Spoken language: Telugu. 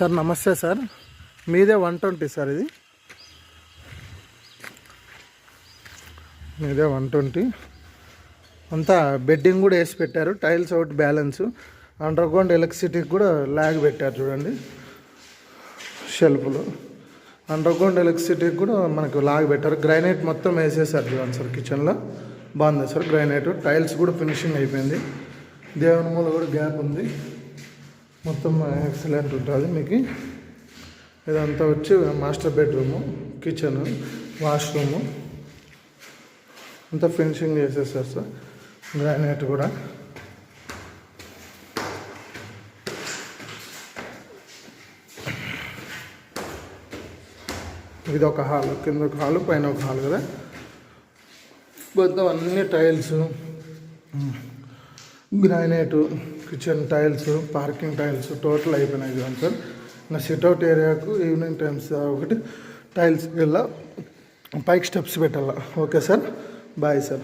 సార్ నమస్తే సార్, మీదే 120 సార్, ఇది మీదే 120 అంతా బెడ్డింగ్ కూడా వేసి పెట్టారు. టైల్స్ ఒకటి బ్యాలెన్స్, అండర్ గ్రౌండ్ ఎలక్ట్రిసిటీకి కూడా ల్యాగ్ పెట్టారు చూడండి. షెల్ఫ్లు అండర్ గ్రౌండ్ ఎలక్ట్రిసిటీకి కూడా మనకు లాగ్ పెట్టారు. గ్రైనైట్ మొత్తం వేసేసారు చూడండి సార్. కిచెన్లో బాగుంది సార్ గ్రైనైట్. టైల్స్ కూడా ఫినిషింగ్ అయిపోయింది. దేవుని మూల కూడా గ్యాప్ ఉంది. మొత్తం ఎక్సలెంట్ ఉంటుంది మీకు. ఇదంతా వచ్చి మాస్టర్ బెడ్రూము, కిచెన్, వాష్రూము అంతా ఫినిషింగ్ చేసేసారు సార్. గ్రానైట్ కూడా ఇది ఒక హాల్, కింద ఒక హాలు, పైన ఒక హాల్ కదా. మొత్తం అన్ని tiles, granite, kitchen tiles, parking tiles total అయిపోయినాయి చూడండి సార్. ఇంకా సిట్అవుట్ ఏరియాకు ఈవినింగ్ టైమ్స్ ఒకటి టైల్స్ వెళ్ళా, పైకి స్టెప్స్ పెట్టాలా. Okay sir, bye sir.